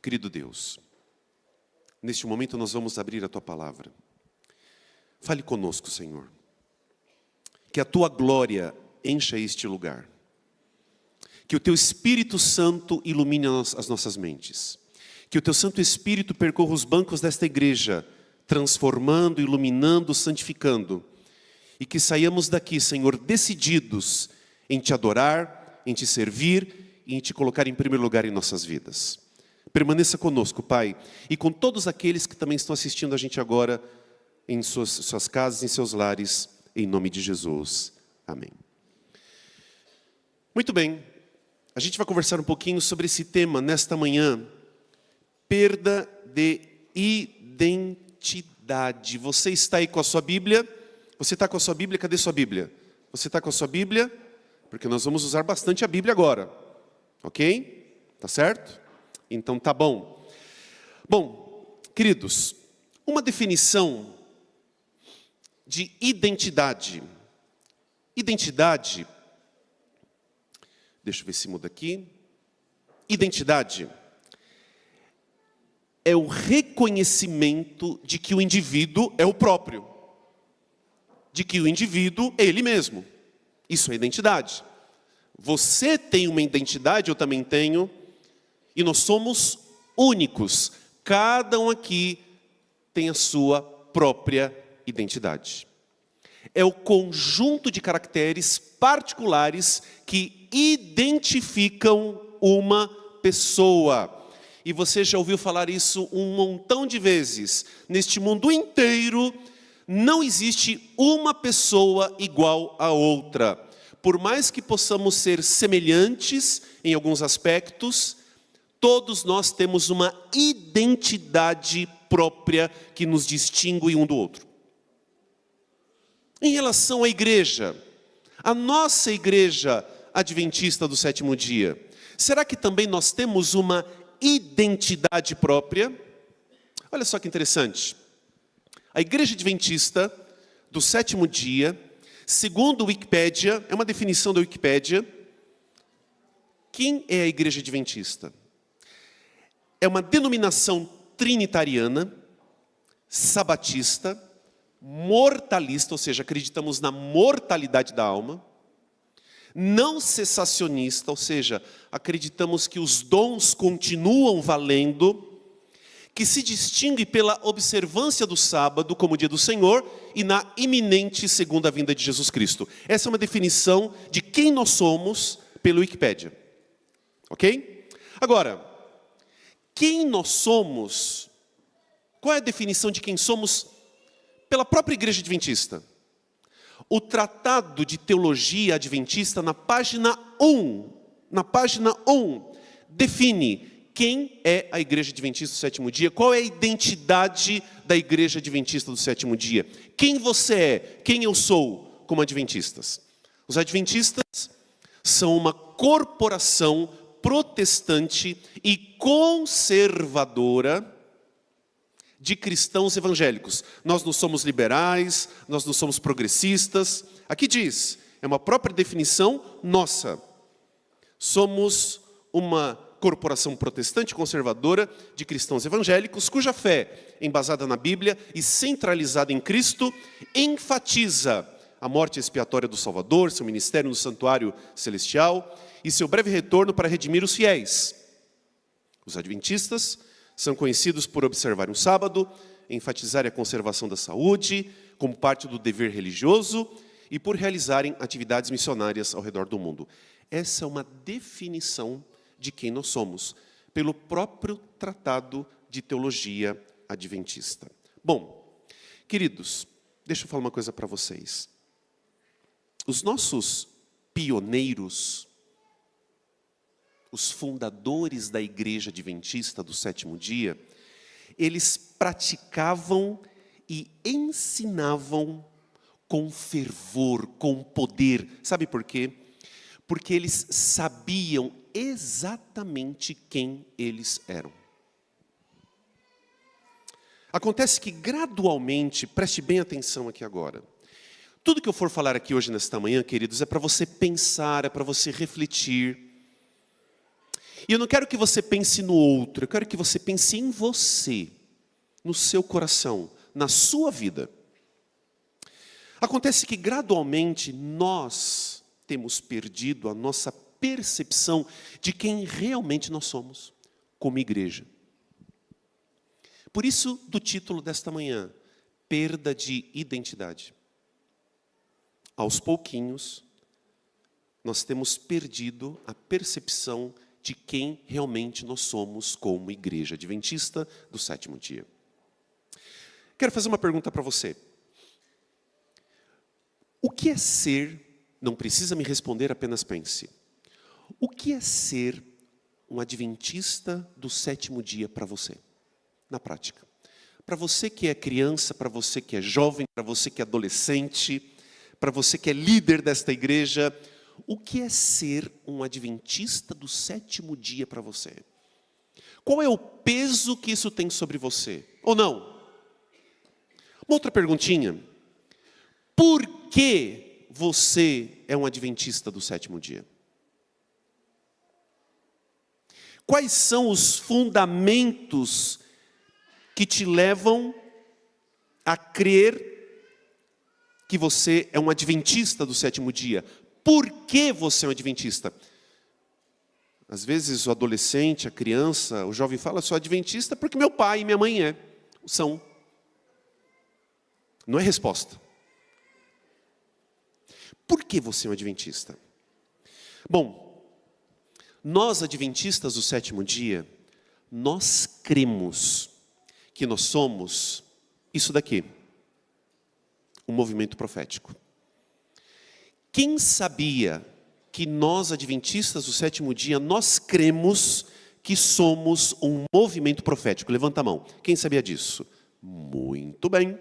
Querido Deus, neste momento nós vamos abrir a Tua palavra. Fale conosco, Senhor. Que a Tua glória encha este lugar. Que o Teu Espírito Santo ilumine as nossas mentes. Que o Teu Santo Espírito percorra os bancos desta igreja, transformando, iluminando, santificando. E que saiamos daqui, Senhor, decididos em Te adorar, em Te servir e em Te colocar em primeiro lugar em nossas vidas. Permaneça conosco, Pai, e com todos aqueles que também estão assistindo a gente agora em suas casas, em seus lares, em nome de Jesus. Amém. Muito bem, a gente vai conversar um pouquinho sobre esse tema nesta manhã, perda de identidade. Você está aí com a sua Bíblia? Você está com a sua Bíblia? Cadê sua Bíblia? Você está com a sua Bíblia? Porque nós vamos usar bastante a Bíblia agora, ok? Tá certo? Então tá bom. Bom, queridos, uma definição de identidade. Identidade, deixa eu ver se muda aqui. Identidade é o reconhecimento de que o indivíduo é o próprio. De que o indivíduo é ele mesmo. Isso é identidade. Você tem uma identidade, eu também tenho. E nós somos únicos. Cada um aqui tem a sua própria identidade. É o conjunto de caracteres particulares que identificam uma pessoa. E você já ouviu falar isso um montão de vezes. Neste mundo inteiro, não existe uma pessoa igual a outra. Por mais que possamos ser semelhantes em alguns aspectos, todos nós temos uma identidade própria que nos distingue um do outro. Em relação à igreja, a nossa igreja adventista do sétimo dia, será que também nós temos uma identidade própria? Olha só que interessante. A igreja adventista do sétimo dia, segundo a Wikipédia, é uma definição da Wikipédia. Quem é a igreja adventista? É uma denominação trinitariana, sabatista, mortalista, ou seja, acreditamos na mortalidade da alma, não cessacionista, ou seja, acreditamos que os dons continuam valendo, que se distingue pela observância do sábado como dia do Senhor e na iminente segunda vinda de Jesus Cristo. Essa é uma definição de quem nós somos pela Wikipédia. Ok? Agora, quem nós somos, qual é a definição de quem somos pela própria igreja adventista? O Tratado de Teologia Adventista, na página 1, define quem é a igreja adventista do sétimo dia, qual é a identidade da igreja adventista do sétimo dia. Quem você é, quem eu sou como adventistas. Os adventistas são uma corporação protestante e conservadora de cristãos evangélicos. Nós não somos liberais, nós não somos progressistas. Aqui diz, é uma própria definição nossa. Somos uma corporação protestante conservadora de cristãos evangélicos, cuja fé, embasada na Bíblia e centralizada em Cristo, enfatiza a morte expiatória do Salvador, seu ministério no santuário celestial e seu breve retorno para redimir os fiéis. Os adventistas são conhecidos por observar um sábado, enfatizarem a conservação da saúde como parte do dever religioso e por realizarem atividades missionárias ao redor do mundo. Essa é uma definição de quem nós somos, pelo próprio Tratado de Teologia Adventista. Bom, queridos, deixa eu falar uma coisa para vocês. Os nossos pioneiros, os fundadores da igreja adventista do sétimo dia, eles praticavam e ensinavam com fervor, com poder. Sabe por quê? Porque eles sabiam exatamente quem eles eram. Acontece que gradualmente, preste bem atenção aqui agora, tudo que eu for falar aqui hoje nesta manhã, queridos, é para você pensar, é para você refletir. E eu não quero que você pense no outro, eu quero que você pense em você, no seu coração, na sua vida. Acontece que gradualmente nós temos perdido a nossa percepção de quem realmente nós somos, como igreja. Por isso, do título desta manhã, perda de identidade. Aos pouquinhos, nós temos perdido a percepção de quem realmente nós somos como igreja adventista do sétimo dia. Quero fazer uma pergunta para você. O que é ser, não precisa me responder, apenas pense. O que é ser um adventista do sétimo dia para você, na prática? Para você que é criança, para você que é jovem, para você que é adolescente, para você que é líder desta igreja, o que é ser um adventista do sétimo dia para você? Qual é o peso que isso tem sobre você? Ou não? Uma outra perguntinha. Por que você é um adventista do sétimo dia? Quais são os fundamentos que te levam a crer que você é um adventista do sétimo dia? Por que você é um adventista? Às vezes o adolescente, a criança, o jovem fala, eu sou adventista porque meu pai e minha mãe são. Não é resposta. Por que você é um adventista? Bom, nós adventistas do sétimo dia, nós cremos que nós somos isso daqui, um movimento profético. Quem sabia que nós adventistas do sétimo dia, nós cremos que somos um movimento profético? Levanta a mão. Quem sabia disso? Muito bem.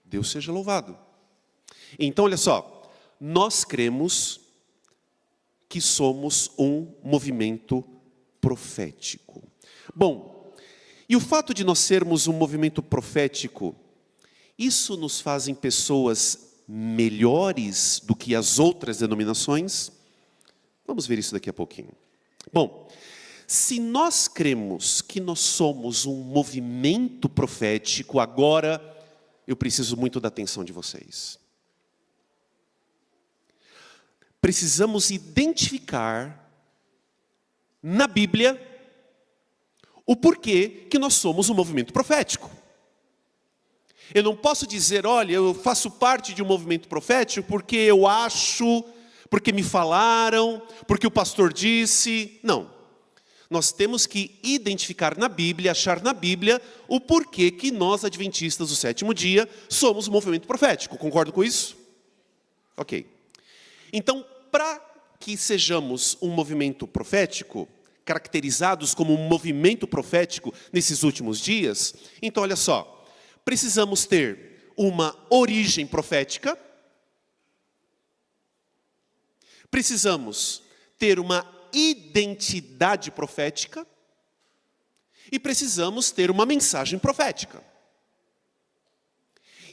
Deus seja louvado. Então, olha só. Nós cremos que somos um movimento profético. Bom, e o fato de nós sermos um movimento profético, isso nos faz pessoas melhores do que as outras denominações? Vamos ver isso daqui a pouquinho. Bom, se nós cremos que nós somos um movimento profético, agora eu preciso muito da atenção de vocês. Precisamos identificar na Bíblia o porquê que nós somos um movimento profético. Eu não posso dizer, olha, eu faço parte de um movimento profético porque eu acho, porque me falaram, porque o pastor disse. Não. Nós temos que identificar na Bíblia, achar na Bíblia o porquê que nós, adventistas do sétimo dia, somos um movimento profético. Concordo com isso? Ok. Então, para que sejamos um movimento profético, caracterizados como um movimento profético nesses últimos dias, então olha só, precisamos ter uma origem profética, precisamos ter uma identidade profética e precisamos ter uma mensagem profética.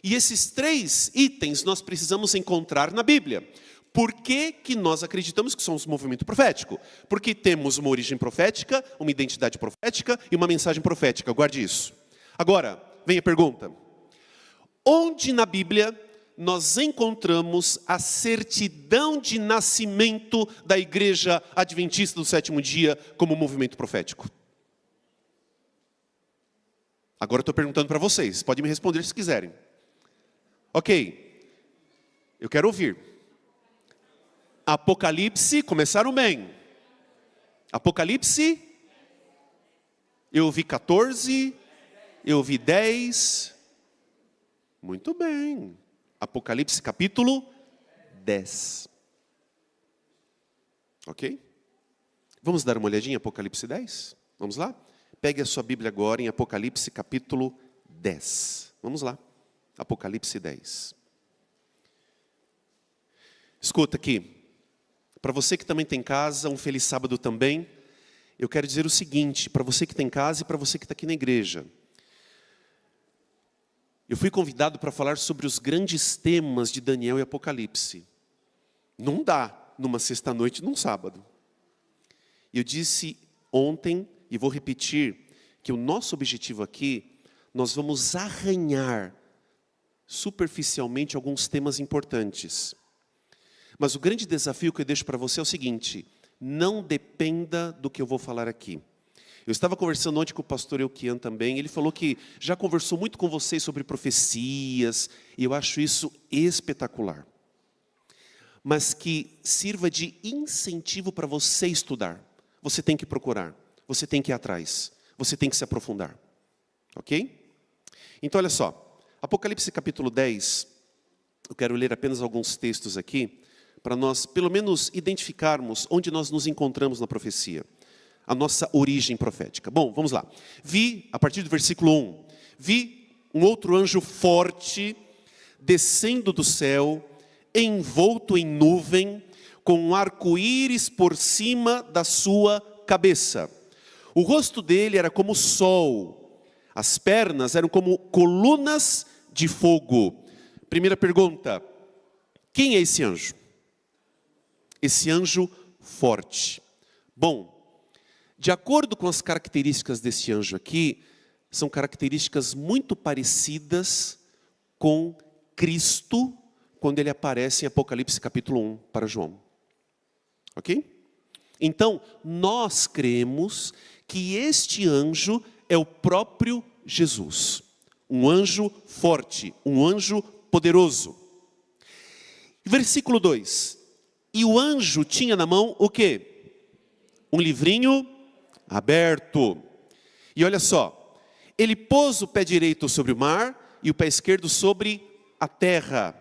E esses três itens nós precisamos encontrar na Bíblia. Por que que nós acreditamos que somos um movimento profético? Porque temos uma origem profética, uma identidade profética e uma mensagem profética. Guarde isso. Agora, vem a pergunta. Onde na Bíblia nós encontramos a certidão de nascimento da igreja adventista do sétimo dia como movimento profético? Agora eu estou perguntando para vocês. Podem me responder se quiserem. Ok. Eu quero ouvir. Apocalipse, começaram bem. Apocalipse, eu ouvi 14, eu ouvi 10. Muito bem. Apocalipse capítulo 10. Ok? Vamos dar uma olhadinha em Apocalipse 10? Vamos lá? Pegue a sua Bíblia agora em Apocalipse capítulo 10. Vamos lá. Apocalipse 10. Escuta aqui. Para você que também tem casa, um feliz sábado também. Eu quero dizer o seguinte, para você que tem casa e para você que está aqui na igreja. Eu fui convidado para falar sobre os grandes temas de Daniel e Apocalipse. Não dá numa sexta-noite, num sábado. Eu disse ontem, e vou repetir, que o nosso objetivo aqui, nós vamos arranhar superficialmente alguns temas importantes. Mas o grande desafio que eu deixo para você é o seguinte: não dependa do que eu vou falar aqui. Eu estava conversando ontem com o pastor Elquian também, ele falou que já conversou muito com vocês sobre profecias, e eu acho isso espetacular. Mas que sirva de incentivo para você estudar. Você tem que procurar, você tem que ir atrás, você tem que se aprofundar. Ok? Então olha só, Apocalipse capítulo 10, eu quero ler apenas alguns textos aqui, para nós pelo menos identificarmos onde nós nos encontramos na profecia. A nossa origem profética. Bom, vamos lá. Vi, a partir do versículo 1, vi um outro anjo forte, descendo do céu, envolto em nuvem, com um arco-íris por cima da sua cabeça. O rosto dele era como o sol, as pernas eram como colunas de fogo. Primeira pergunta: quem é esse anjo? Esse anjo forte. Bom, de acordo com as características desse anjo aqui, são características muito parecidas com Cristo, quando ele aparece em Apocalipse capítulo 1 para João. Ok? Então, nós cremos que este anjo é o próprio Jesus. Um anjo forte, um anjo poderoso. Versículo 2. E o anjo tinha na mão o quê? Um livrinho aberto. E olha só, ele pôs o pé direito sobre o mar e o pé esquerdo sobre a terra.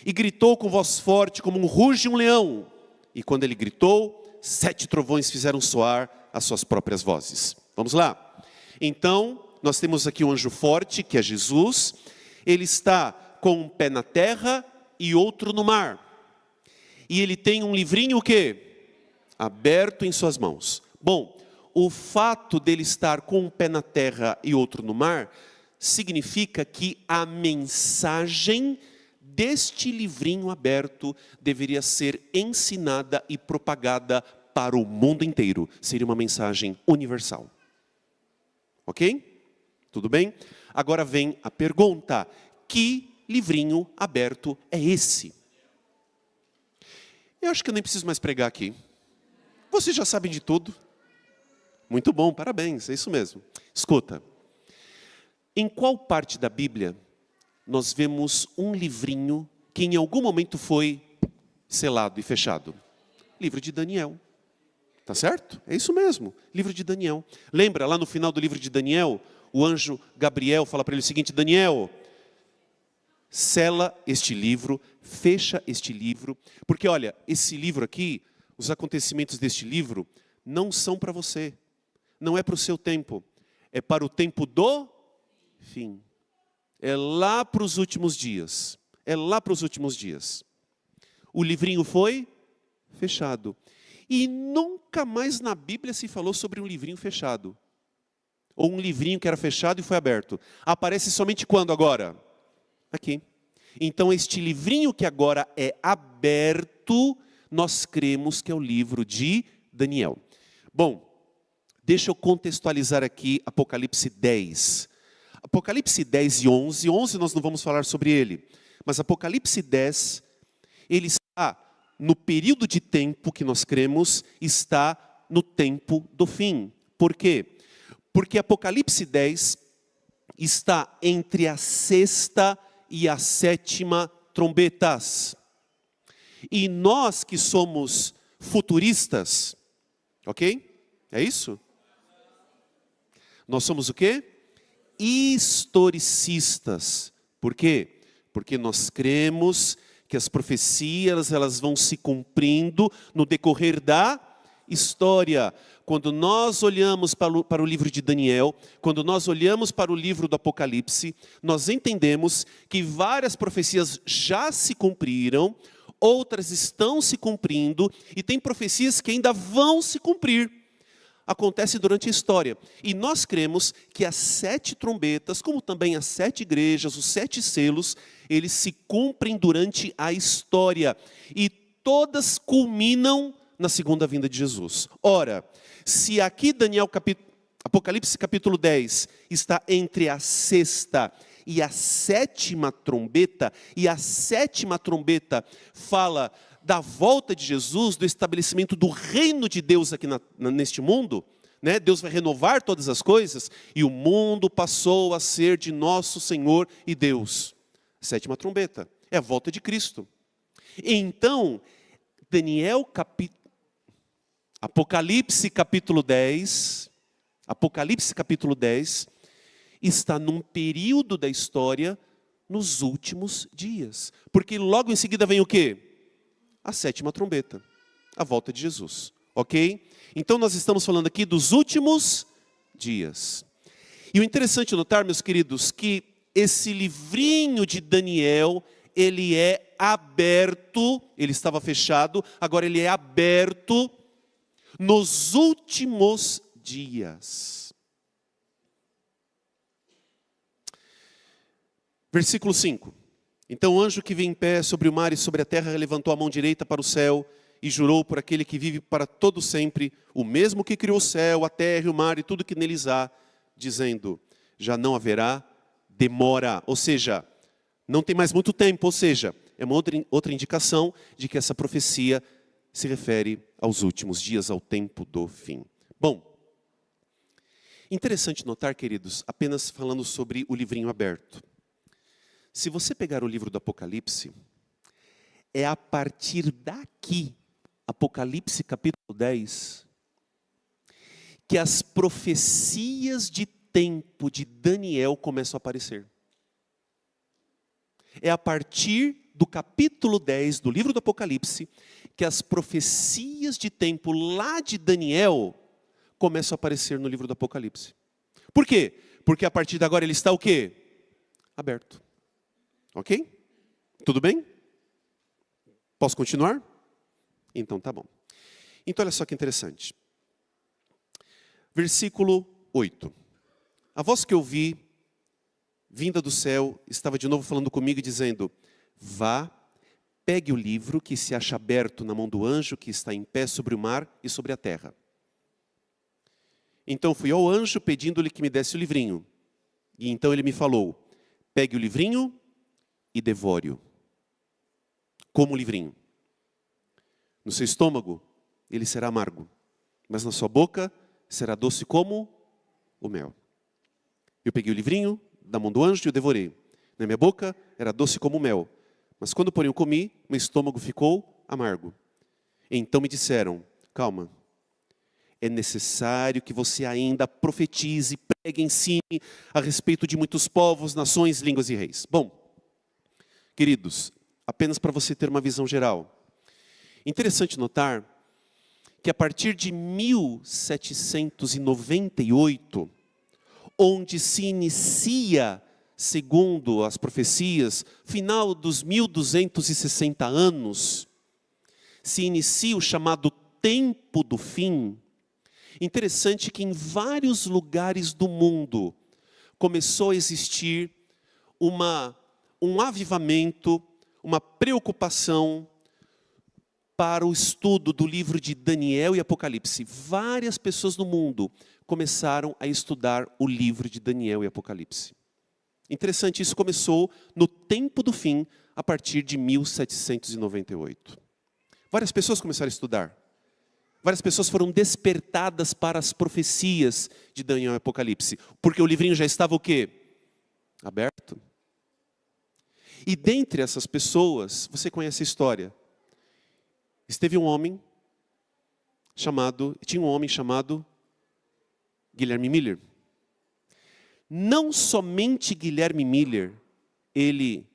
E gritou com voz forte como um ruge um leão. E quando ele gritou, 7 trovões fizeram soar as suas próprias vozes. Vamos lá? Então, nós temos aqui um anjo forte, que é Jesus. Ele está com um pé na terra e outro no mar. E ele tem um livrinho o quê? Aberto em suas mãos. Bom, o fato dele estar com um pé na terra e outro no mar, significa que a mensagem deste livrinho aberto deveria ser ensinada e propagada para o mundo inteiro. Seria uma mensagem universal. Ok? Tudo bem? Agora vem a pergunta: que livrinho aberto é esse? Eu acho que eu nem preciso mais pregar aqui. Vocês já sabem de tudo. Muito bom, parabéns, é isso mesmo. Escuta, em qual parte da Bíblia nós vemos um livrinho que em algum momento foi selado e fechado? Livro de Daniel. Tá certo? É isso mesmo, livro de Daniel. Lembra, lá no final do livro de Daniel, o anjo Gabriel fala para ele o seguinte: Daniel, sela este livro, fecha este livro, porque olha, esse livro aqui, os acontecimentos deste livro, não são para você, não é para o seu tempo, é para o tempo do fim. É lá para os últimos dias, é lá para os últimos dias. O livrinho foi fechado. E nunca mais na Bíblia se falou sobre um livrinho fechado. Ou um livrinho que era fechado e foi aberto. Aparece somente quando agora? Aqui. Então este livrinho que agora é aberto, nós cremos que é o livro de Daniel. Bom, deixa eu contextualizar aqui Apocalipse 10. Apocalipse 10 e 11. 11 nós não vamos falar sobre ele. Mas Apocalipse 10, ele está no período de tempo que nós cremos, está no tempo do fim. Por quê? Porque Apocalipse 10 está entre a 6ª e a 7ª trombetas. E nós que somos futuristas, ok? É isso? Nós somos o quê? Historicistas. Por quê? Porque nós cremos que as profecias elas vão se cumprindo no decorrer da história. Quando nós olhamos para o livro de Daniel, quando nós olhamos para o livro do Apocalipse, nós entendemos que várias profecias já se cumpriram, outras estão se cumprindo, e tem profecias que ainda vão se cumprir. Acontece durante a história. E nós cremos que as 7 trombetas, como também as 7 igrejas, os 7 selos, eles se cumprem durante a história. E todas culminam na segunda vinda de Jesus. Ora, se aqui Apocalipse capítulo 10 está entre a sexta e a sétima trombeta, e a sétima trombeta fala da volta de Jesus, do estabelecimento do reino de Deus aqui neste mundo, né? Deus vai renovar todas as coisas, e o mundo passou a ser de nosso Senhor e Deus. Sétima trombeta, é a volta de Cristo. Então, Apocalipse capítulo 10, está num período da história nos últimos dias. Porque logo em seguida vem o quê? A sétima trombeta, a volta de Jesus. Ok? Então nós estamos falando aqui dos últimos dias. E o interessante notar, meus queridos, que esse livrinho de Daniel, ele é aberto, ele estava fechado, agora ele é aberto nos últimos dias. Versículo 5. Então o anjo que vinha em pé sobre o mar e sobre a terra levantou a mão direita para o céu e jurou por aquele que vive para todo sempre, o mesmo que criou o céu, a terra e o mar e tudo que neles há, dizendo, já não haverá demora, ou seja, não tem mais muito tempo, ou seja, é uma outra indicação de que essa profecia se refere aos últimos dias, ao tempo do fim. Bom, interessante notar, queridos, apenas falando sobre o livrinho aberto. Se você pegar o livro do Apocalipse, é a partir daqui, Apocalipse capítulo 10, que as profecias de tempo de Daniel começam a aparecer. É a partir do capítulo 10 do livro do Apocalipse que as profecias de tempo lá de Daniel começam a aparecer no livro do Apocalipse. Por quê? Porque a partir de agora ele está o quê? Aberto. Ok? Tudo bem? Posso continuar? Então tá bom. Então olha só que interessante. Versículo 8. A voz que eu vi, vinda do céu, estava de novo falando comigo e dizendo, vá, pegue o livro que se acha aberto na mão do anjo que está em pé sobre o mar e sobre a terra. Então fui ao anjo pedindo-lhe que me desse o livrinho. E então ele me falou, pegue o livrinho e devore-o. Como o livrinho. No seu estômago, ele será amargo, mas na sua boca será doce como o mel. Eu peguei o livrinho da mão do anjo e o devorei. Na minha boca era doce como o mel, mas quando porém eu comi, meu estômago ficou amargo. Então me disseram, calma, é necessário que você ainda profetize, pregue, ensine a respeito de muitos povos, nações, línguas e reis. Bom, queridos, apenas para você ter uma visão geral. Interessante notar que a partir de 1798, onde se inicia, segundo as profecias, final dos 1260 anos, se inicia o chamado tempo do fim. Interessante que em vários lugares do mundo começou a existir um avivamento, uma preocupação para o estudo do livro de Daniel e Apocalipse. Várias pessoas no mundo começaram a estudar o livro de Daniel e Apocalipse. Interessante, isso começou no tempo do fim, a partir de 1798. Várias pessoas começaram a estudar. Várias pessoas foram despertadas para as profecias de Daniel e Apocalipse. Porque o livrinho já estava o quê? Aberto. E dentre essas pessoas, você conhece a história. Tinha um homem chamado Guilherme Miller. Não somente Guilherme Miller, ele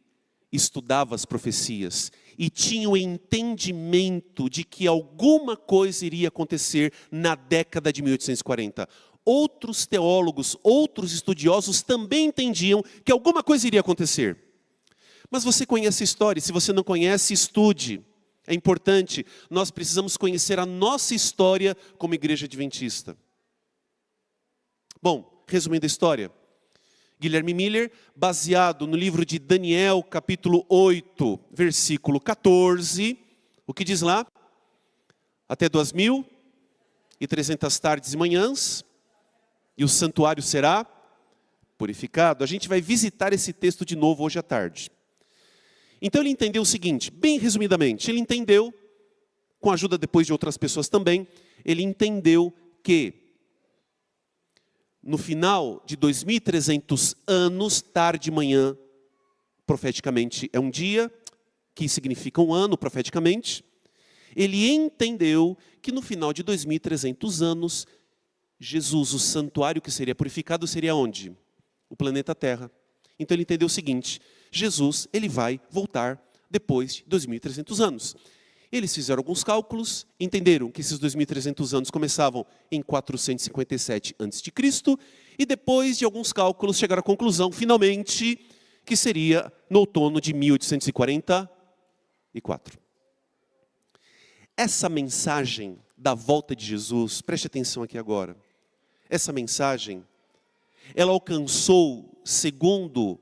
estudava as profecias e tinha o entendimento de que alguma coisa iria acontecer na década de 1840. Outros teólogos, outros estudiosos também entendiam que alguma coisa iria acontecer. Mas você conhece a história, se você não conhece, estude. É importante, nós precisamos conhecer a nossa história como igreja adventista. Bom, resumindo a história. Guilherme Miller, baseado no livro de Daniel, capítulo 8, versículo 14. O que diz lá? até 2.300 tardes e manhãs, e o santuário será purificado. A gente vai visitar esse texto de novo hoje à tarde. Então ele entendeu o seguinte, bem resumidamente, ele entendeu, com a ajuda depois de outras pessoas também, ele entendeu que no final de 2.300 anos, tarde e manhã, profeticamente é um dia, que significa um ano profeticamente, ele entendeu que no final de 2.300 anos, Jesus, o santuário que seria purificado, seria onde? O planeta Terra. Então ele entendeu o seguinte, Jesus, ele vai voltar depois de 2.300 anos. Eles fizeram alguns cálculos, entenderam que esses 2.300 anos começavam em 457 a.C. e depois de alguns cálculos chegaram à conclusão, finalmente, que seria no outono de 1844. Essa mensagem da volta de Jesus, preste atenção aqui agora, essa mensagem, ela alcançou, segundo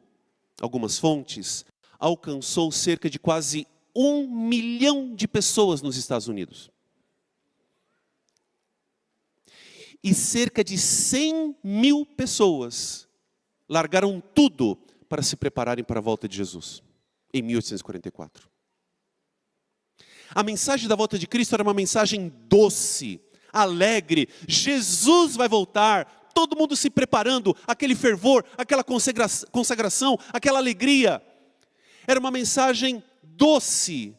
algumas fontes, alcançou cerca de quase 1 milhão de pessoas nos Estados Unidos. E cerca de 100 mil pessoas largaram tudo para se prepararem para a volta de Jesus, em 1844. A mensagem da volta de Cristo era uma mensagem doce, alegre. Jesus vai voltar, todo mundo se preparando, aquele fervor, aquela consagração, aquela alegria. Era uma mensagem doce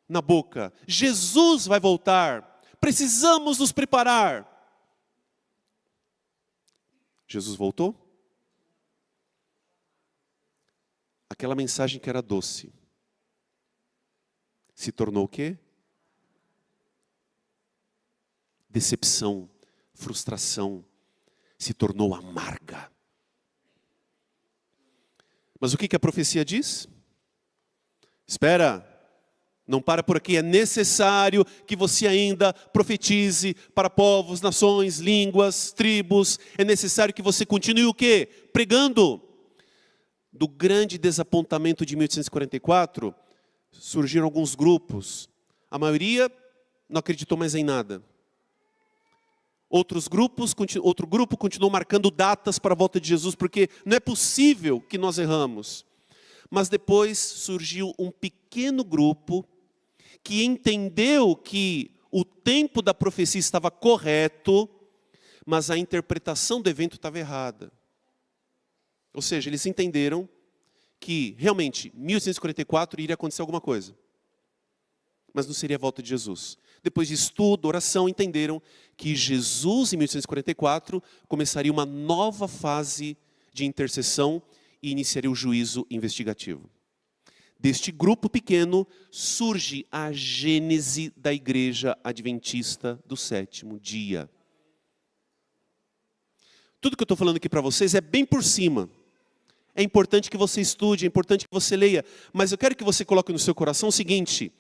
na boca. Jesus vai voltar, precisamos nos preparar. Jesus voltou? Aquela mensagem que era doce se tornou o quê? Decepção, frustração, se tornou amarga. Mas o que a profecia diz? Espera, não para por aqui, é necessário que você ainda profetize para povos, nações, línguas, tribos, é necessário que você continue o quê? Pregando. Do grande desapontamento de 1844, surgiram alguns grupos, a maioria não acreditou mais em nada. Outro grupo continuou marcando datas para a volta de Jesus, porque não é possível que nós erramos. Mas depois surgiu um pequeno grupo que entendeu que o tempo da profecia estava correto, mas a interpretação do evento estava errada. Ou seja, eles entenderam que realmente, em 1844, iria acontecer alguma coisa. Mas não seria a volta de Jesus. Depois de estudo, oração, entenderam que Jesus, em 1844, começaria uma nova fase de intercessão e iniciaria o juízo investigativo. Deste grupo pequeno surge a gênese da Igreja Adventista do Sétimo Dia. Tudo que eu estou falando aqui para vocês é bem por cima. É importante que você estude, é importante que você leia, mas eu quero que você coloque no seu coração o seguinte: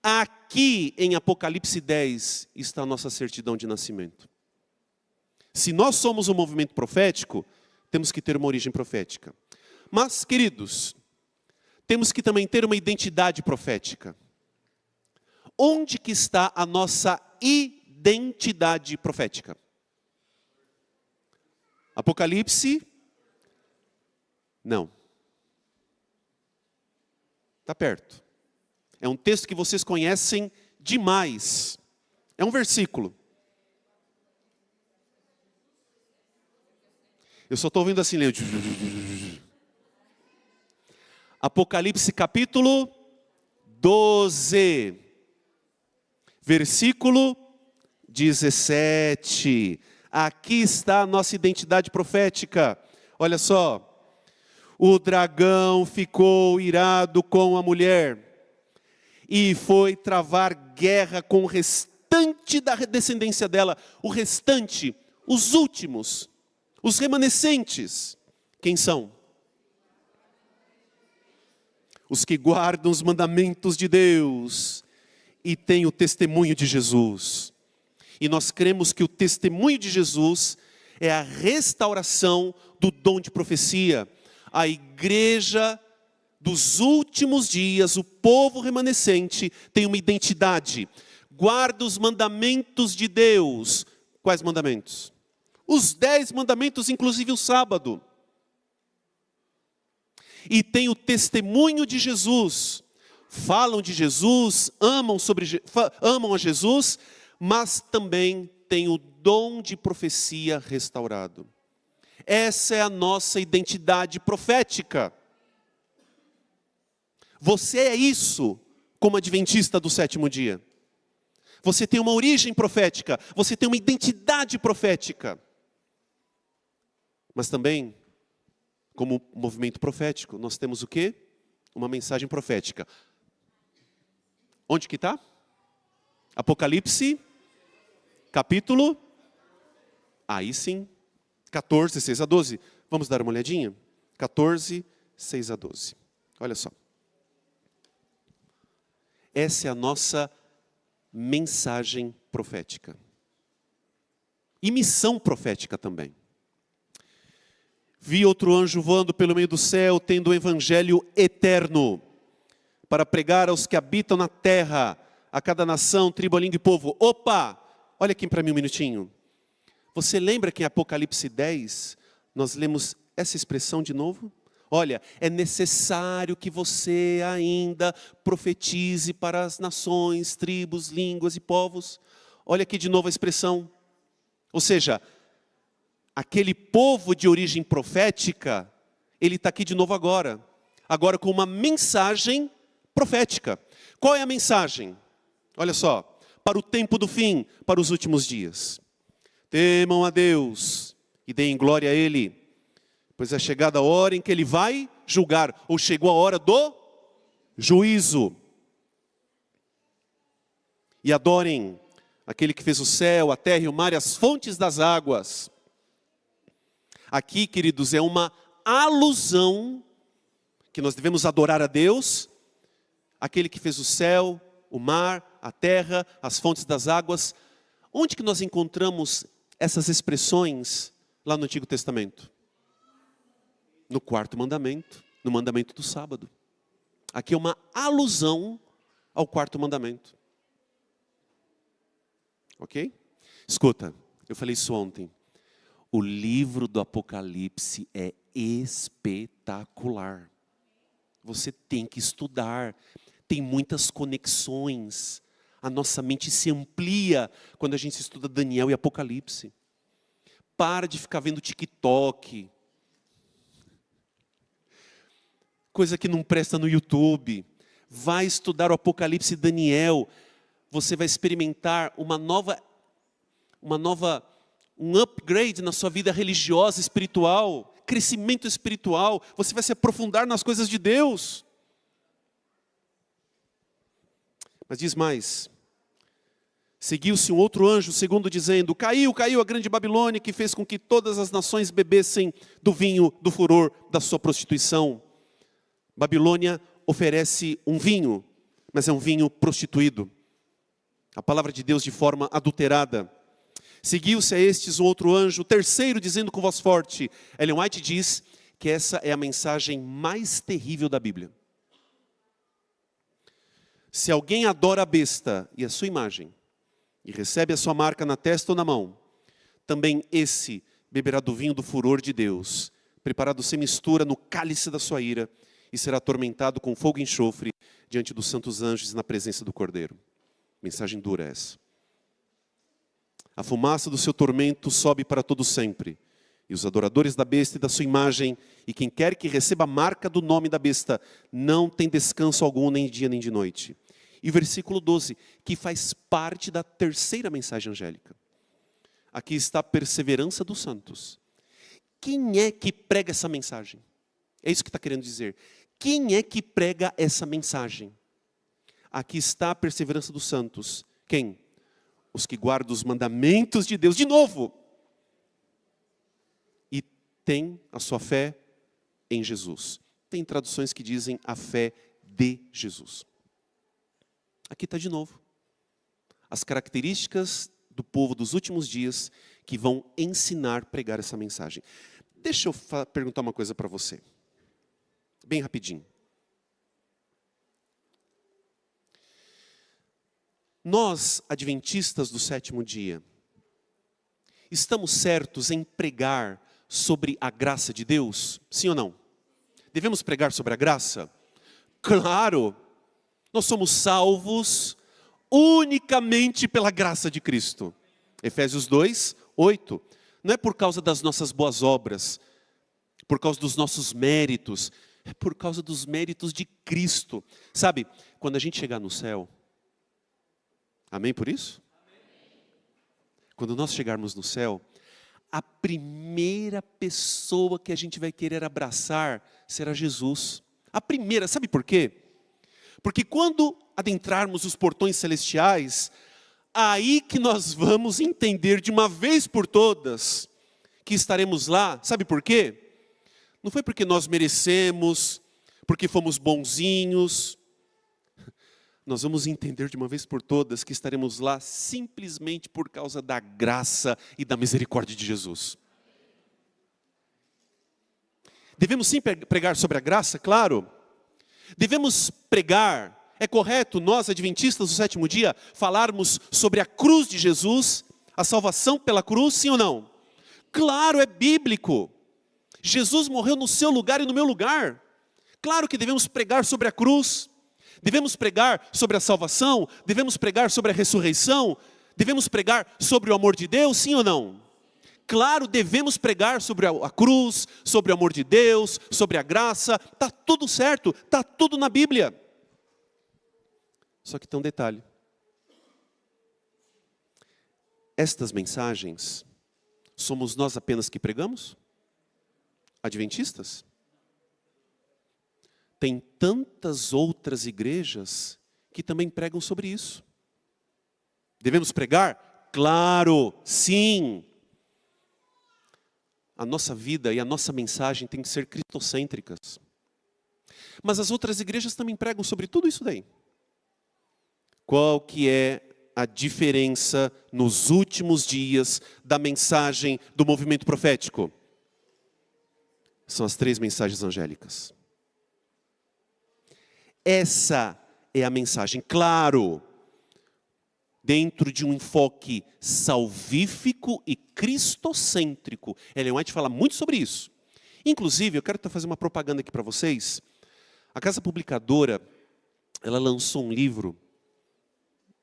aqui em Apocalipse 10 está a nossa certidão de nascimento. Se nós somos um movimento profético, temos que ter uma origem profética. Mas, queridos, temos que também ter uma identidade profética. Onde que está a nossa identidade profética? Apocalipse? Não. Está perto. É um texto que vocês conhecem demais. É um versículo. Eu só estou ouvindo assim, lendo. Apocalipse capítulo 12. Versículo 17. Aqui está a nossa identidade profética. Olha só. O dragão ficou irado com a mulher e foi travar guerra com o restante da descendência dela. O restante, os últimos, os remanescentes. Quem são? Os que guardam os mandamentos de Deus e têm o testemunho de Jesus. E nós cremos que o testemunho de Jesus é a restauração do dom de profecia. A igreja dos últimos dias, o povo remanescente, tem uma identidade. guarda os mandamentos de Deus. Quais mandamentos? Os 10 mandamentos, inclusive o sábado. E tem o testemunho de Jesus. Falam de Jesus, amam a Jesus, mas também tem o dom de profecia restaurado. Essa é a nossa identidade profética. Você é isso como adventista do sétimo dia. Você tem uma origem profética, você tem uma identidade profética. Mas também, como movimento profético, nós temos o quê? Uma mensagem profética. Onde que está? Apocalipse, capítulo, aí sim, 14, 6 a 12. Vamos dar uma olhadinha? 14, 6 a 12. Olha só. Essa é a nossa mensagem profética. E missão profética também. Vi outro anjo voando pelo meio do céu, tendo o evangelho eterno, para pregar aos que habitam na terra, a cada nação, tribo, língua e povo. Opa! Olha aqui para mim um minutinho. Você lembra que em Apocalipse 10, nós lemos essa expressão de novo? Olha, é necessário que você ainda profetize para as nações, tribos, línguas e povos. Olha aqui de novo a expressão. Ou seja, aquele povo de origem profética, ele está aqui de novo agora. Agora com uma mensagem profética. Qual é a mensagem? Olha só, para o tempo do fim, para os últimos dias. Temam a Deus e deem glória a Ele, pois é chegada a hora em que Ele vai julgar, ou chegou a hora do juízo. E adorem aquele que fez o céu, a terra e o mar e as fontes das águas. Aqui, queridos, é uma alusão que nós devemos adorar a Deus, aquele que fez o céu, o mar, a terra, as fontes das águas. Onde que nós encontramos essas expressões lá no Antigo Testamento? No quarto mandamento, no mandamento do sábado. Aqui é uma alusão ao quarto mandamento. Ok? Escuta, eu falei isso ontem. O livro do Apocalipse é espetacular. Você tem que estudar. Tem muitas conexões. A nossa mente se amplia quando a gente estuda Daniel e Apocalipse. Para de ficar vendo TikTok. Coisa que não presta no YouTube. Vai estudar o Apocalipse e Daniel. Você vai experimentar um upgrade na sua vida religiosa, espiritual, crescimento espiritual. Você vai se aprofundar nas coisas de Deus. Mas diz mais. Seguiu-se um outro anjo, segundo dizendo, caiu a grande Babilônia, que fez com que todas as nações bebessem do vinho do furor da sua prostituição. Babilônia oferece um vinho, mas é um vinho prostituído. A palavra de Deus de forma adulterada. Seguiu-se a estes um outro anjo, o terceiro, dizendo com voz forte. Ellen White diz que essa é a mensagem mais terrível da Bíblia. Se alguém adora a besta e a sua imagem, e recebe a sua marca na testa ou na mão, também esse beberá do vinho do furor de Deus, preparado sem mistura no cálice da sua ira, e será atormentado com fogo e enxofre diante dos santos anjos e na presença do Cordeiro. Mensagem dura essa. A fumaça do seu tormento sobe para todo sempre, e os adoradores da besta e da sua imagem, e quem quer que receba a marca do nome da besta, não tem descanso algum, nem de dia nem de noite. E versículo 12, que faz parte da terceira mensagem angélica. Aqui está a perseverança dos santos. Quem é que prega essa mensagem? É isso que está querendo dizer. Quem é que prega essa mensagem? Aqui está a perseverança dos santos. Quem? Os que guardam os mandamentos de Deus. De novo. E tem a sua fé em Jesus. Tem traduções que dizem a fé de Jesus. Aqui está de novo. As características do povo dos últimos dias que vão ensinar a pregar essa mensagem. Deixa eu perguntar uma coisa para você. Bem rapidinho. Nós, adventistas do sétimo dia, estamos certos em pregar sobre a graça de Deus? Sim ou não? Devemos pregar sobre a graça? Claro! Nós somos salvos unicamente pela graça de Cristo. Efésios 2, 8. Não é por causa das nossas boas obras, por causa dos nossos méritos, é por causa dos méritos de Cristo. Sabe, quando a gente chegar no céu, amém por isso? Quando nós chegarmos no céu, a primeira pessoa que a gente vai querer abraçar será Jesus. A primeira, sabe por quê? Porque quando adentrarmos os portões celestiais, aí que nós vamos entender de uma vez por todas que estaremos lá. Sabe por quê? Não foi porque nós merecemos, porque fomos bonzinhos. Nós vamos entender de uma vez por todas que estaremos lá simplesmente por causa da graça e da misericórdia de Jesus. Devemos sim pregar sobre a graça, claro. Devemos pregar, é correto nós, adventistas do sétimo dia, falarmos sobre a cruz de Jesus, a salvação pela cruz, sim ou não? Claro, é bíblico. Jesus morreu no seu lugar e no meu lugar. Claro que devemos pregar sobre a cruz. Devemos pregar sobre a salvação, devemos pregar sobre a ressurreição, devemos pregar sobre o amor de Deus, sim ou não? Claro, devemos pregar sobre a cruz, sobre o amor de Deus, sobre a graça, está tudo certo, está tudo na Bíblia. Só que tem um detalhe. Estas mensagens, somos nós apenas que pregamos? Adventistas? Tem tantas outras igrejas que também pregam sobre isso. Devemos pregar? Claro, sim. A nossa vida e a nossa mensagem tem que ser cristocêntricas. Mas as outras igrejas também pregam sobre tudo isso daí. Qual que é a diferença nos últimos dias da mensagem do movimento profético? São as 3 mensagens angélicas. Essa é a mensagem, claro, dentro de um enfoque salvífico e cristocêntrico. Ellen White fala muito sobre isso. Inclusive, eu quero fazer uma propaganda aqui para vocês. A Casa Publicadora, ela lançou um livro,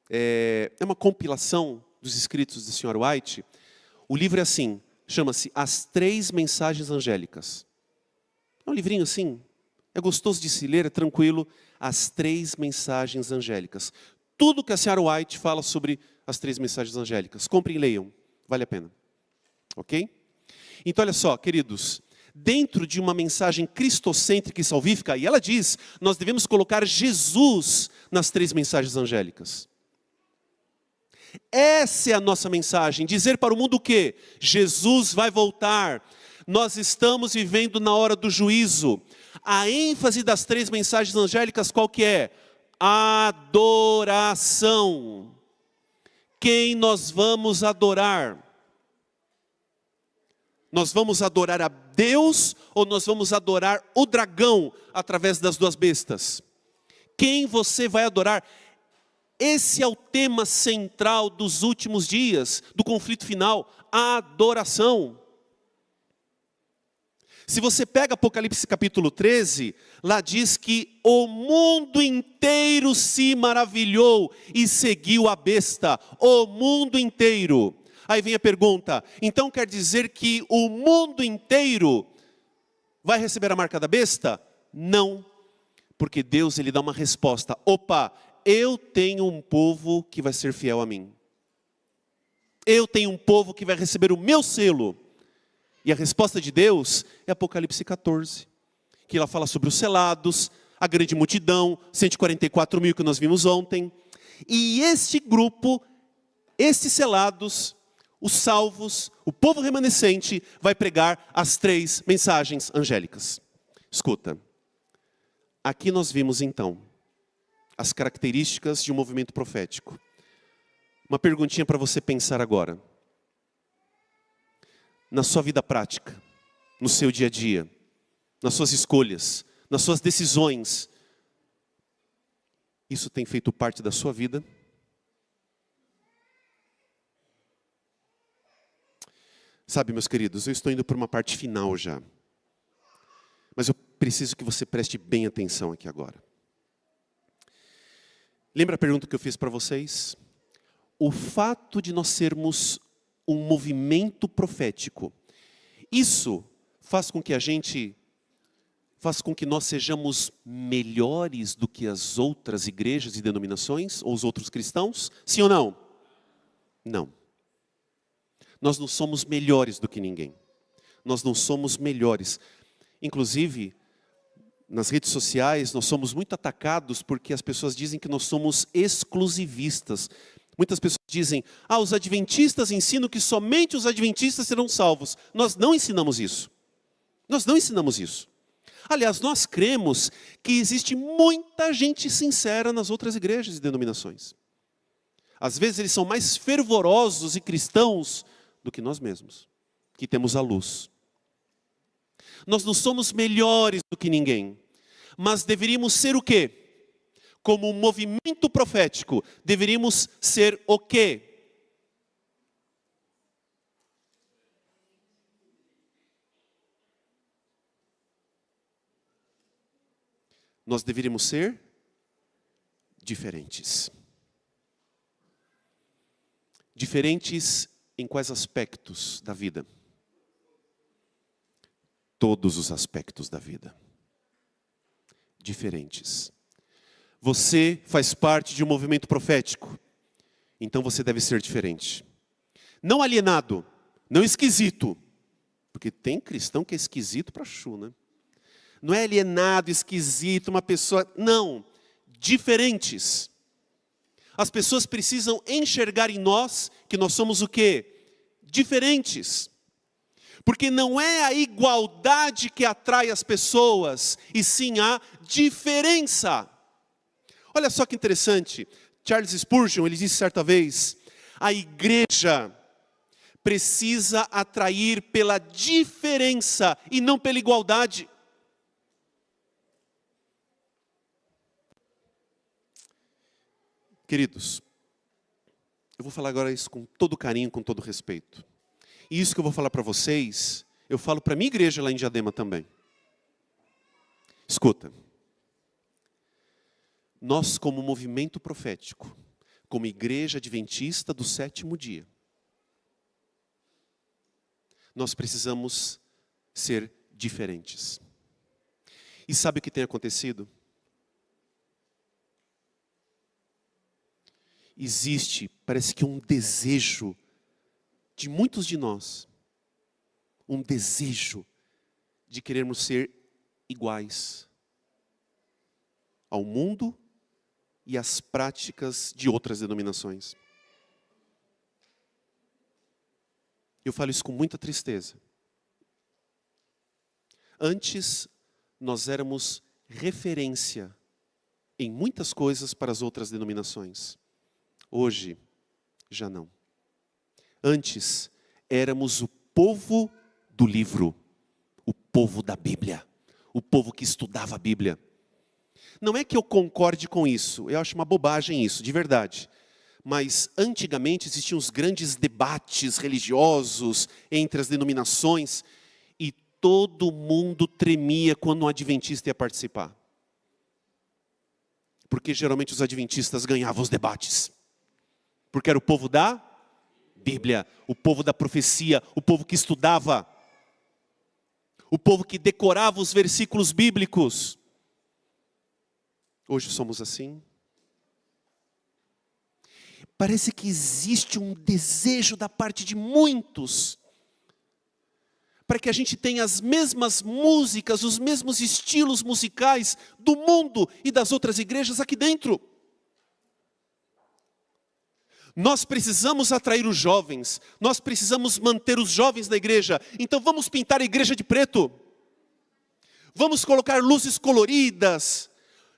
é uma compilação dos escritos da Sra. White. O livro é assim, chama-se As 3 Mensagens Angélicas. É um livrinho assim, é gostoso de se ler, é tranquilo. As 3 mensagens angélicas. Tudo que a Sra. White fala sobre as 3 mensagens angélicas. Comprem e leiam, vale a pena. Ok? Então olha só, queridos. Dentro de uma mensagem cristocêntrica e salvífica, e ela diz, nós devemos colocar Jesus nas 3 mensagens angélicas. Essa é a nossa mensagem, dizer para o mundo o quê? Jesus vai voltar. Nós estamos vivendo na hora do juízo. A ênfase das 3 mensagens angélicas qual que é? Adoração. Quem nós vamos adorar? Nós vamos adorar a Deus ou nós vamos adorar o dragão através das 2 bestas? Quem você vai adorar? Esse é o tema central dos últimos dias, do conflito final, a adoração. Se você pega Apocalipse capítulo 13, lá diz que o mundo inteiro se maravilhou e seguiu a besta. O mundo inteiro. Aí vem a pergunta, então quer dizer que o mundo inteiro vai receber a marca da besta? Não, porque Deus ele dá uma resposta. Opa, eu tenho um povo que vai ser fiel a mim. Eu tenho um povo que vai receber o meu selo. E a resposta de Deus é Apocalipse 14, que ela fala sobre os selados, a grande multidão, 144 mil que nós vimos ontem. E este grupo, estes selados, os salvos, o povo remanescente, vai pregar as 3 mensagens angélicas. Escuta, aqui nós vimos então as características de um movimento profético. Uma perguntinha para você pensar agora. Na sua vida prática, no seu dia a dia, nas suas escolhas, nas suas decisões, isso tem feito parte da sua vida? Sabe, meus queridos, eu estou indo para uma parte final já. Mas eu preciso que você preste bem atenção aqui agora. Lembra a pergunta que eu fiz para vocês? O fato de nós sermos um movimento profético, isso faz com que nós sejamos melhores do que as outras igrejas e denominações, ou os outros cristãos? Sim ou não? Não. Nós não somos melhores do que ninguém. Nós não somos melhores. Inclusive, nas redes sociais, nós somos muito atacados porque as pessoas dizem que nós somos exclusivistas. Muitas pessoas dizem, os adventistas ensinam que somente os adventistas serão salvos. Nós não ensinamos isso. Nós não ensinamos isso. Aliás, nós cremos que existe muita gente sincera nas outras igrejas e denominações. Às vezes eles são mais fervorosos e cristãos do que nós mesmos, que temos a luz. Nós não somos melhores do que ninguém, mas deveríamos ser o quê? Como um movimento profético, deveríamos ser o quê? Nós deveríamos ser diferentes. Diferentes em quais aspectos da vida? Todos os aspectos da vida. Diferentes. Você faz parte de um movimento profético, então você deve ser diferente. Não alienado, não esquisito, porque tem cristão que é esquisito para chu, né? Não é alienado, esquisito, uma pessoa... Não, diferentes. As pessoas precisam enxergar em nós que nós somos o quê? Diferentes. Porque não é a igualdade que atrai as pessoas, e sim a diferença. Olha só que interessante. Charles Spurgeon, ele disse certa vez, a igreja precisa atrair pela diferença e não pela igualdade. Queridos, eu vou falar agora isso com todo carinho, com todo respeito. E isso que eu vou falar para vocês, eu falo para a minha igreja lá em Diadema também. Escuta. Nós, como movimento profético, como igreja adventista do sétimo dia, nós precisamos ser diferentes. E sabe o que tem acontecido? Existe, parece que um desejo de muitos de nós, um desejo de querermos ser iguais ao mundo e às práticas de outras denominações. Eu falo isso com muita tristeza. Antes, nós éramos referência em muitas coisas para as outras denominações. Hoje, já não. Antes, éramos o povo do livro, o povo da Bíblia, o povo que estudava a Bíblia. Não é que eu concorde com isso, eu acho uma bobagem isso, de verdade. Mas antigamente existiam os grandes debates religiosos entre as denominações e todo mundo tremia quando um adventista ia participar. Porque geralmente os adventistas ganhavam os debates. Porque era o povo da Bíblia, o povo da profecia, o povo que estudava, o povo que decorava os versículos bíblicos. Hoje somos assim. Parece que existe um desejo da parte de muitos para que a gente tenha as mesmas músicas, os mesmos estilos musicais do mundo e das outras igrejas aqui dentro. Nós precisamos atrair os jovens, nós precisamos manter os jovens na igreja. Então vamos pintar a igreja de preto. Vamos colocar luzes coloridas,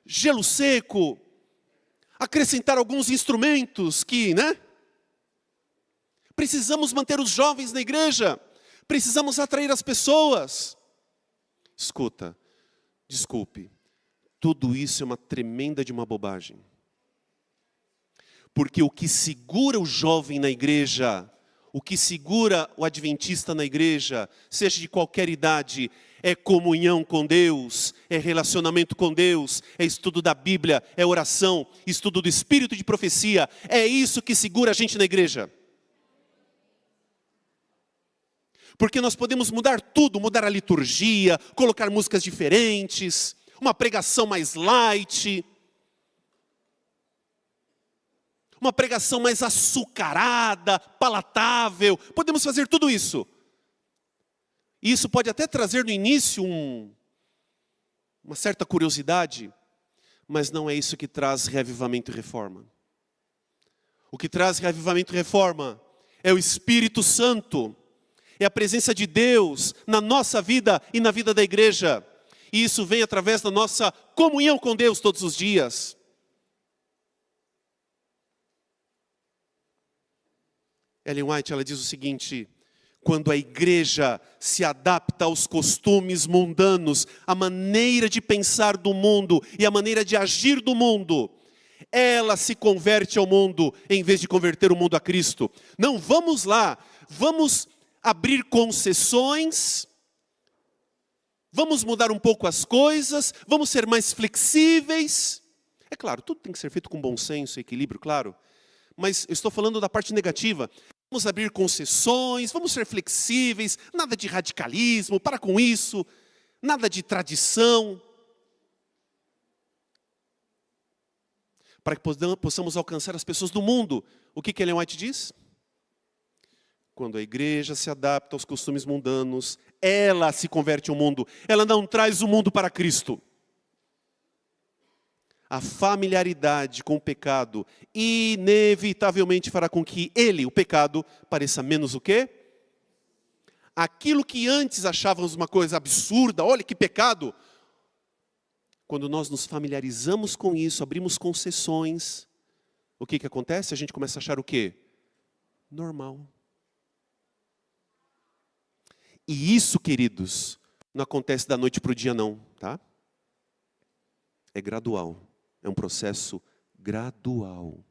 gelo seco, acrescentar alguns instrumentos que, Precisamos manter os jovens na igreja. Precisamos atrair as pessoas. Escuta, desculpe, tudo isso é uma tremenda de uma bobagem. Porque o que segura o jovem na igreja, O que segura o adventista na igreja, seja de qualquer idade, é comunhão com Deus, é relacionamento com Deus, é estudo da Bíblia, é oração, estudo do Espírito de profecia. É isso que segura a gente na igreja. Porque nós podemos mudar tudo, mudar a liturgia, colocar músicas diferentes, uma pregação mais light, uma pregação mais açucarada, palatável. Podemos fazer tudo isso. E isso pode até trazer no início uma certa curiosidade, mas não é isso que traz reavivamento e reforma. O que traz reavivamento e reforma é o Espírito Santo, é a presença de Deus na nossa vida e na vida da igreja. E isso vem através da nossa comunhão com Deus todos os dias. Ellen White, ela diz o seguinte: quando a igreja se adapta aos costumes mundanos, a maneira de pensar do mundo e a maneira de agir do mundo, ela se converte ao mundo em vez de converter o mundo a Cristo. Não, vamos lá, vamos abrir concessões, vamos mudar um pouco as coisas, vamos ser mais flexíveis. É claro, tudo tem que ser feito com bom senso e equilíbrio, claro. Mas eu estou falando da parte negativa. Vamos abrir concessões, vamos ser flexíveis, nada de radicalismo, para com isso, nada de tradição. Para que possamos alcançar as pessoas do mundo. O que Ellen White diz? Quando a igreja se adapta aos costumes mundanos, ela se converte ao mundo. Ela não traz o mundo para Cristo. A familiaridade com o pecado inevitavelmente fará com que ele, o pecado, pareça menos o quê? Aquilo que antes achávamos uma coisa absurda, olha que pecado. Quando nós nos familiarizamos com isso, abrimos concessões, o que acontece? A gente começa a achar o quê? Normal. E isso, queridos, não acontece da noite para o dia não, tá? É gradual. É um processo gradual.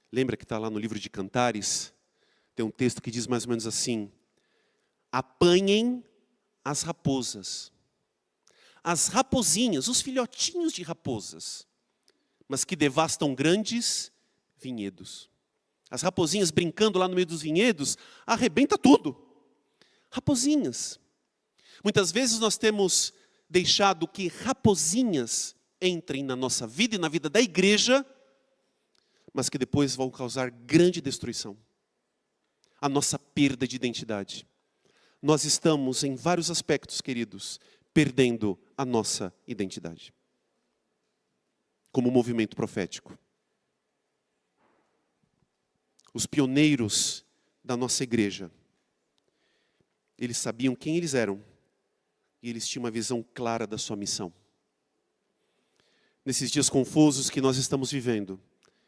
Lembra que está lá no livro de Cantares? Tem um texto que diz mais ou menos assim: apanhem as raposas. As raposinhas, os filhotinhos de raposas, mas que devastam grandes vinhedos. As raposinhas brincando lá no meio dos vinhedos, arrebenta tudo. Raposinhas. Muitas vezes nós temos deixado que raposinhas entrem na nossa vida e na vida da igreja, mas que depois vão causar grande destruição. A nossa perda de identidade. Nós estamos, em vários aspectos, queridos, perdendo a nossa identidade. Como movimento profético. Os pioneiros da nossa igreja, eles sabiam quem eles eram. E eles tinham uma visão clara da sua missão. Nesses dias confusos que nós estamos vivendo,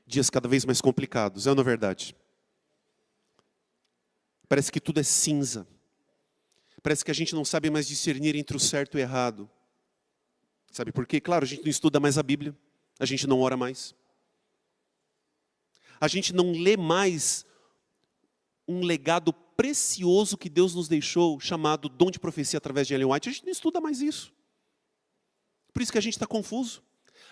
dias cada vez mais complicados, é ou não é verdade? Parece que tudo é cinza. Parece que a gente não sabe mais discernir entre o certo e o errado. Sabe por quê? Claro, a gente não estuda mais a Bíblia, a gente não ora mais. A gente não lê mais um legado precioso que Deus nos deixou, chamado dom de profecia através de Ellen White. A gente não estuda mais isso. Por isso que a gente está confuso.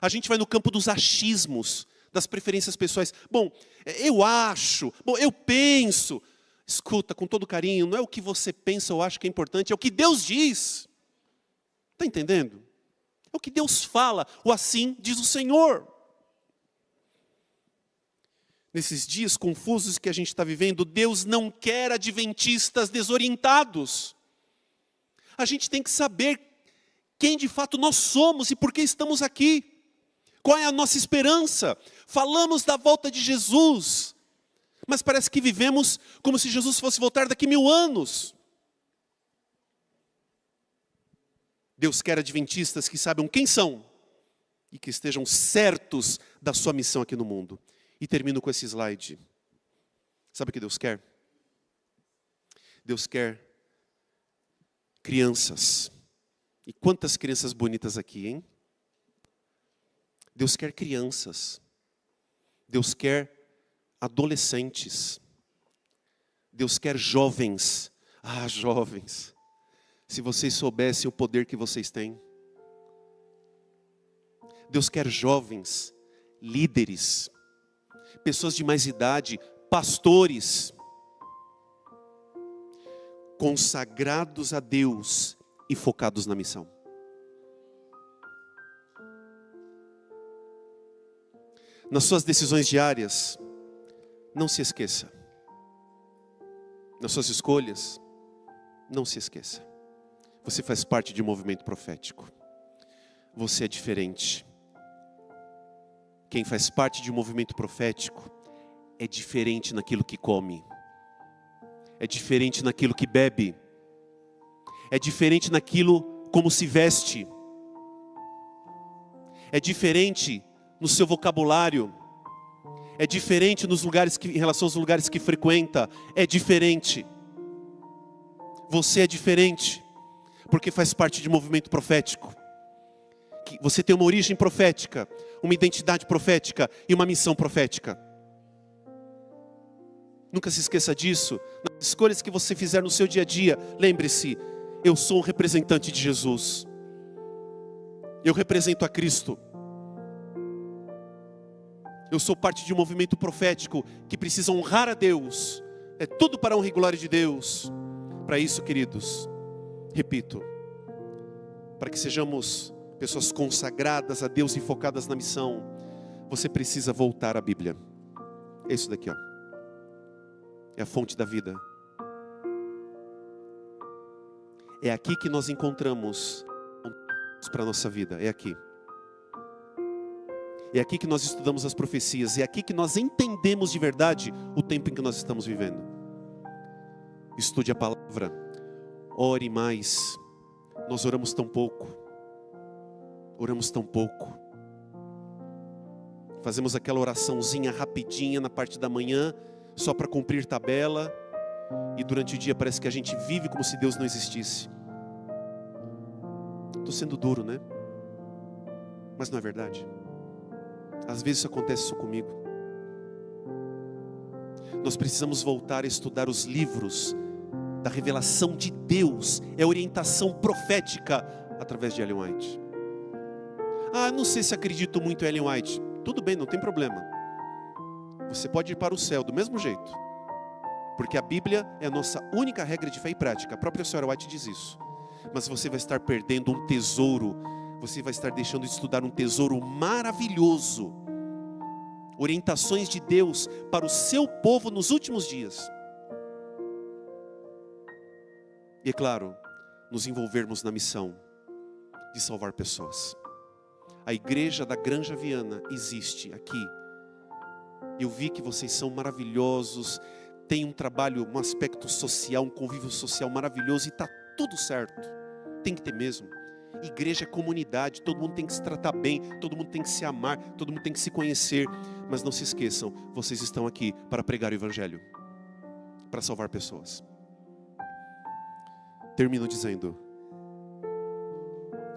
A gente vai no campo dos achismos, das preferências pessoais. Bom, eu acho, bom, eu penso. Escuta, com todo carinho, não é o que você pensa ou acha que é importante, é o que Deus diz. Está entendendo? É o que Deus fala, o assim diz o Senhor. Nesses dias confusos que a gente está vivendo, Deus não quer adventistas desorientados. A gente tem que saber quem de fato nós somos e por que estamos aqui. Qual é a nossa esperança? Falamos da volta de Jesus, mas parece que vivemos como se Jesus fosse voltar daqui 1000 anos. Deus quer adventistas que saibam quem são e que estejam certos da sua missão aqui no mundo. E termino com esse slide. Sabe o que Deus quer? Deus quer crianças. E quantas crianças bonitas aqui, hein? Deus quer crianças. Deus quer adolescentes. Deus quer jovens. Ah, jovens, se vocês soubessem o poder que vocês têm. Deus quer jovens, líderes, pessoas de mais idade, pastores, consagrados a Deus e focados na missão. Nas suas decisões diárias, não se esqueça. Nas suas escolhas, não se esqueça. Você faz parte de um movimento profético. Você é diferente. Quem faz parte de um movimento profético é diferente naquilo que come. É diferente naquilo que bebe. É diferente naquilo como se veste. É diferente no seu vocabulário. É diferente nos lugares em relação aos lugares que frequenta. É diferente. Você é diferente, porque faz parte de um movimento profético. Você tem uma origem profética, uma identidade profética e uma missão profética. Nunca se esqueça disso. Nas escolhas que você fizer no seu dia a dia, lembre-se, eu sou um representante de Jesus. Eu represento a Cristo. Eu sou parte de um movimento profético que precisa honrar a Deus. É tudo para a honra e glória de Deus. Para isso, queridos, repito, para que sejamos pessoas consagradas a Deus e focadas na missão, você precisa voltar à Bíblia. É isso daqui, ó. É a fonte da vida. É aqui que nós encontramos para a nossa vida. É aqui. É aqui que nós estudamos as profecias. É aqui que nós entendemos de verdade o tempo em que nós estamos vivendo. Estude a palavra. Ore mais. Nós oramos tão pouco. Oramos tão pouco. Fazemos aquela oraçãozinha rapidinha na parte da manhã, só para cumprir tabela. E durante o dia parece que a gente vive como se Deus não existisse. Estou sendo duro, né? Mas não é verdade. Às vezes isso acontece só comigo. Nós precisamos voltar a estudar os livros da revelação de Deus. É orientação profética através de Ellen White. Ah, não sei se acredito muito em Ellen White. Tudo bem, não tem problema. Você pode ir para o céu do mesmo jeito. Porque a Bíblia é a nossa única regra de fé e prática. A própria senhora White diz isso. Mas você vai estar perdendo um tesouro. Você vai estar deixando de estudar um tesouro maravilhoso. Orientações de Deus para o seu povo nos últimos dias. E é claro, nos envolvermos na missão de salvar pessoas. A igreja da Granja Viana existe aqui. Eu vi que vocês são maravilhosos, tem um trabalho, um aspecto social, um convívio social maravilhoso e está tudo certo. Tem que ter mesmo. Igreja é comunidade, todo mundo tem que se tratar bem, todo mundo tem que se amar, todo mundo tem que se conhecer. Mas não se esqueçam, vocês estão aqui para pregar o Evangelho, para salvar pessoas. Termino dizendo,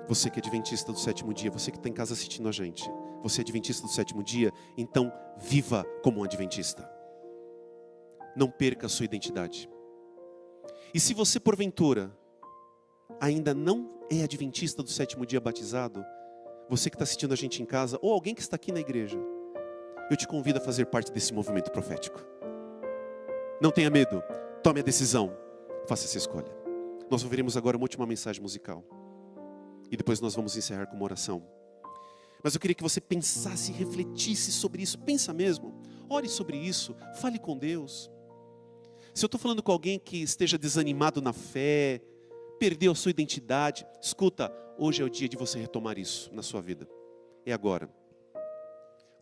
você que é adventista do sétimo dia, você que está em casa assistindo a gente, você é adventista do sétimo dia, então viva como um adventista. Não perca a sua identidade. E se você porventura ainda não é adventista do sétimo dia batizado, você que está assistindo a gente em casa, ou alguém que está aqui na igreja, eu te convido a fazer parte desse movimento profético. Não tenha medo, tome a decisão, faça essa escolha. Nós ouviremos agora uma última mensagem musical. E depois nós vamos encerrar com uma oração. Mas eu queria que você pensasse e refletisse sobre isso. Pensa mesmo. Ore sobre isso. Fale com Deus. Se eu estou falando com alguém que esteja desanimado na fé, perdeu a sua identidade, escuta, hoje é o dia de você retomar isso na sua vida. É agora.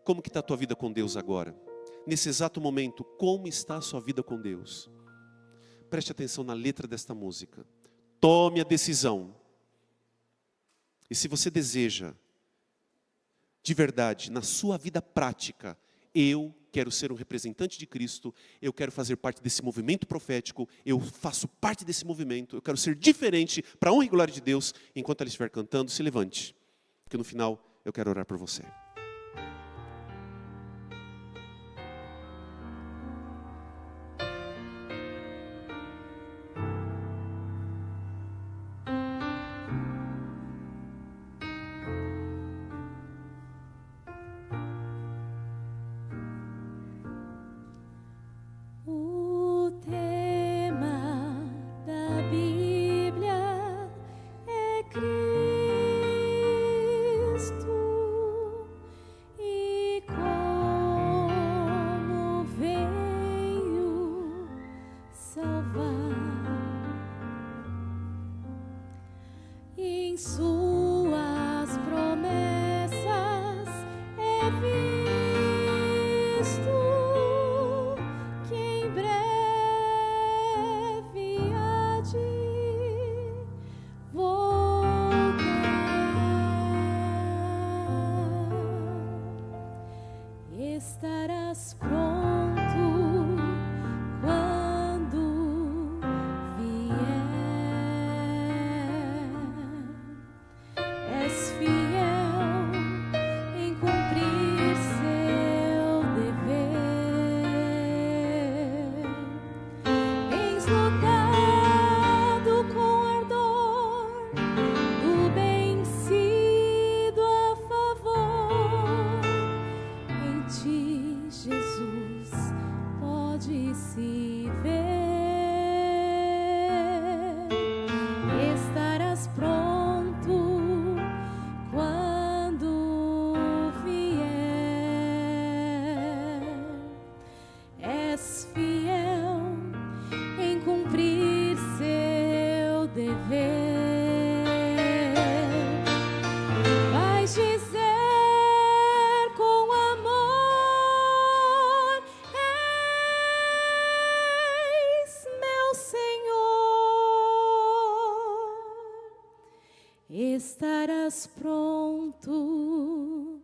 Como que está a tua vida com Deus agora? Nesse exato momento, como está a sua vida com Deus? Preste atenção na letra desta música. Tome a decisão. E se você deseja, de verdade, na sua vida prática, eu quero ser um representante de Cristo, eu quero fazer parte desse movimento profético, eu faço parte desse movimento, eu quero ser diferente para a honra e glória de Deus, enquanto ela estiver cantando, se levante, porque no final eu quero orar por você. em suas promessas é visto que em breve há de voltar. Estarás pronto quando vier. És fiel em cumprir seu dever. Tens lutado com ardor do bem sido a favor. Em ti, Jesus, pode-se ver. Estarás pronto quando vier. És fiel em cumprir seu dever. Vais dizer com amor: eis meu Senhor. Estarás pronto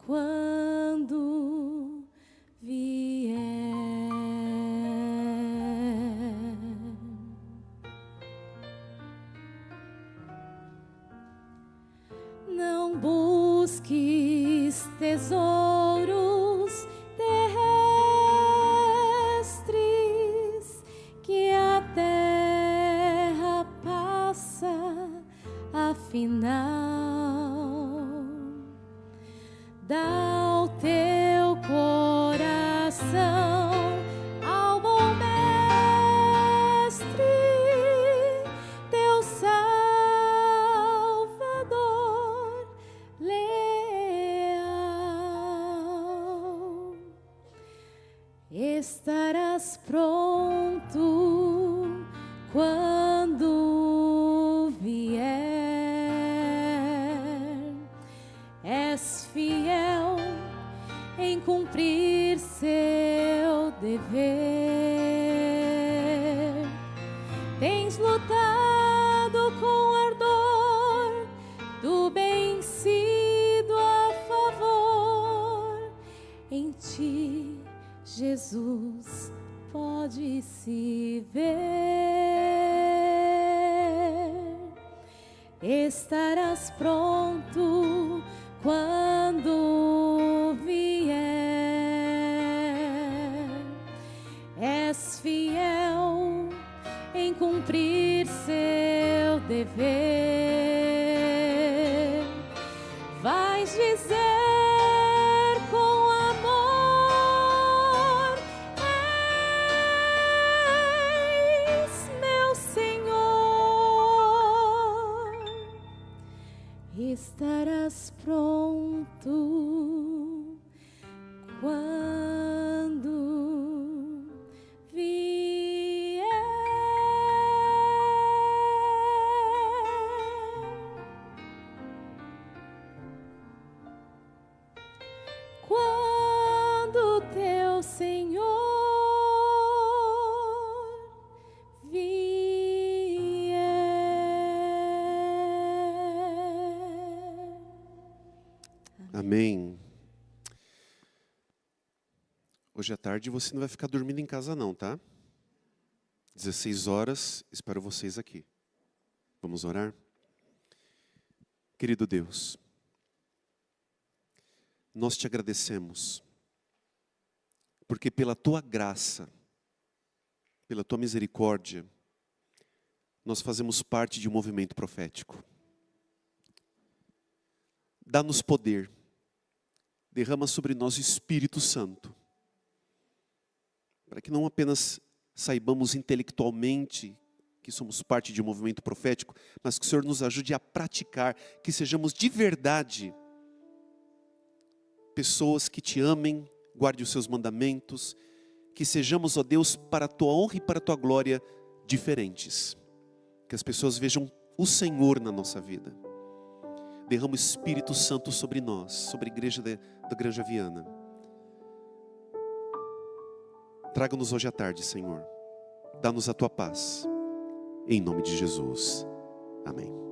quando vier. Não busques tesouros terrestres que a terra passa, afinal. Dá o teu coração ao bom mestre, teu Salvador leal. Estarás pronto quando vier. És fiel em cumprir seu dever. Tens lutado com ardor do bem sido a favor. Em ti, Jesus, pode-se ver. Estarás pronto quando vier. És fiel em cumprir seu dever. Vais dizer com amor: eis meu Senhor. Estarás pronto quando vier. Quando teu Senhor vier. Amém. Hoje à tarde você não vai ficar dormindo em casa não, tá? 16 horas, espero vocês aqui. Vamos orar? Querido Deus, nós te agradecemos, porque pela tua graça, pela tua misericórdia, nós fazemos parte de um movimento profético. Dá-nos poder, derrama sobre nós o Espírito Santo, para que não apenas saibamos intelectualmente que somos parte de um movimento profético, mas que o Senhor nos ajude a praticar, que sejamos de verdade pessoas que te amem, guarde os seus mandamentos, que sejamos, ó Deus, para a tua honra e para a tua glória, diferentes. Que as pessoas vejam o Senhor na nossa vida. Derrama o Espírito Santo sobre nós, sobre a igreja da Granja Viana. Traga-nos hoje à tarde, Senhor. Dá-nos a tua paz. Em nome de Jesus. Amém.